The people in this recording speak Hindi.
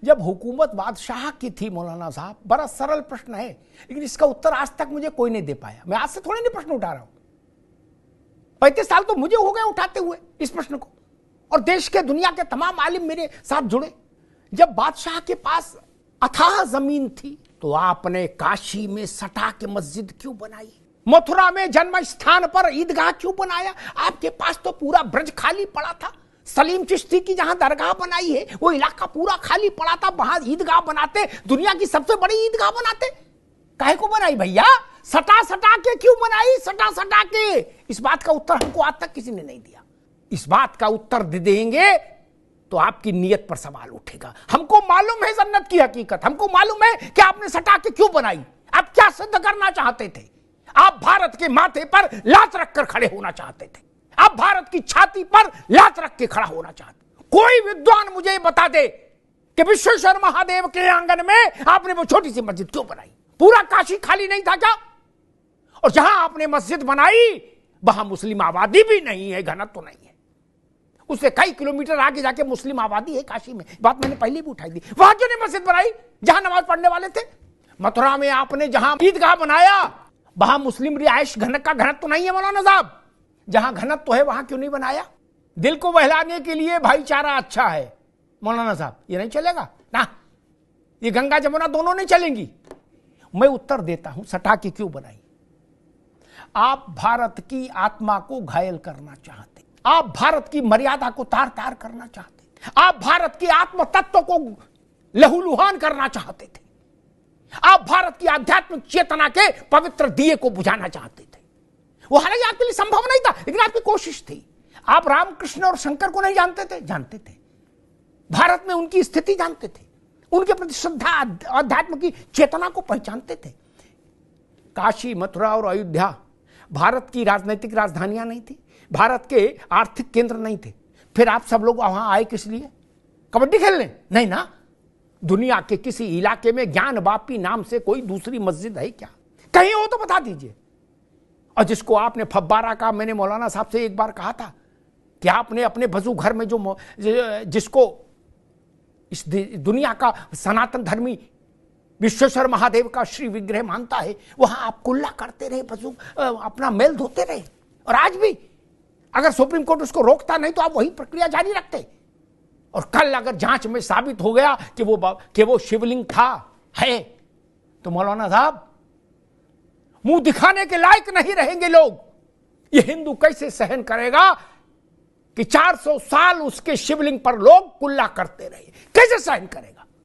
जब हुकूमत बादशाह की थी मौलाना साहब, बड़ा सरल प्रश्न है लेकिन इसका उत्तर आज तक मुझे कोई नहीं दे पाया। मैं आज से थोड़ी नहीं प्रश्न उठा रहा हूं, 35 साल तो मुझे हो गए उठाते हुए इस प्रश्न को, और देश के दुनिया के तमाम आलिम मेरे साथ जुड़े। जब बादशाह के पास अथाह जमीन थी तो आपने काशी में सटा के मस्जिद क्यों बनाई? मथुरा में जन्म स्थान पर ईदगाह क्यों बनाया? आपके पास तो पूरा ब्रज खाली पड़ा था। सलीम चिश्ती की जहां दरगाह बनाई है वो इलाका पूरा खाली पड़ा था, वहां ईदगाह बनाते, दुनिया की सबसे बड़ी ईदगाह बनाते। काहे को बनाई भैया? सटा सटा के क्यों बनाई? सटा सटा के। इस बात का उत्तर हमको आज तक किसी ने नहीं दिया। इस बात का उत्तर दे देंगे तो आपकी नीयत पर सवाल उठेगा। हमको मालूम है जन्नत की हकीकत, हमको मालूम है कि आपने सटा के क्यों बनाई, आप क्या सिद्ध करना चाहते थे। आप भारत के माथे पर लात रखकर खड़े होना चाहते थे, आप भारत की छाती पर लात रख के खड़ा होना चाहते। कोई विद्वान मुझे बता दे कि विश्वेश्वर महादेव के आंगन में आपने वो छोटी सी मस्जिद क्यों बनाई? पूरा काशी खाली नहीं था क्या? और जहां आपने मस्जिद बनाई वहां मुस्लिम आबादी भी नहीं है, घनत्व तो नहीं है। उससे कई किलोमीटर आगे जाके मुस्लिम आबादी है काशी में, बात मैंने पहले भी उठाई थी। वहां क्यों नहीं मस्जिद बनाई जहां नमाज पढ़ने वाले थे? मथुरा में आपने जहां ईदगाह बनाया वहां मुस्लिम रिहायश का घनत्व तो नहीं है मौलाना साहब। जहां घनत्व तो है वहां क्यों नहीं बनाया? दिल को बहलाने के लिए भाईचारा अच्छा है मौलाना साहब, ये नहीं चलेगा ना, ये गंगा जमुना दोनों नहीं चलेंगी। मैं उत्तर देता हूं, सटा के क्यों बनाई? आप भारत की आत्मा को घायल करना चाहते, आप भारत की मर्यादा को तार तार करना चाहते, आप भारत के आत्म तत्व को लहूलुहान करना चाहते थे, आप भारत की आध्यात्मिक चेतना के पवित्र दिए को बुझाना चाहते थे। वो हालांकि आपके लिए संभव नहीं था लेकिन आपकी कोशिश थी। आप रामकृष्ण और शंकर को नहीं जानते थे? जानते थे। भारत में उनकी स्थिति जानते थे, उनके प्रति श्रद्धा अध्यात्म की चेतना को पहचानते थे। काशी, मथुरा और अयोध्या भारत की राजनीतिक राजधानियां नहीं थी, भारत के आर्थिक केंद्र नहीं थे। फिर आप सब लोग वहां आए किस लिए? कबड्डी खेलने? नहीं ना। दुनिया के किसी इलाके में ज्ञान वापी नाम से कोई दूसरी मस्जिद है क्या? कहीं हो तो बता दीजिए। और जिसको आपने फब्बारा का, मैंने मौलाना साहब से एक बार कहा था कि आपने अपने वजू घर में जिसको इस दुनिया का सनातन धर्मी विश्वेश्वर महादेव का श्री विग्रह मानता है, वहां आप कुल्ला करते रहे, वजू अपना मेल धोते रहे। और आज भी अगर सुप्रीम कोर्ट उसको रोकता नहीं तो आप वही प्रक्रिया जारी रखते। और कल अगर जांच में साबित हो गया कि वो शिवलिंग था, है, तो मौलाना साहब मुंह दिखाने के लायक नहीं रहेंगे लोग। ये हिंदू कैसे सहन करेगा कि 400 साल उसके शिवलिंग पर लोग कुल्ला करते रहे? कैसे सहन करेगा?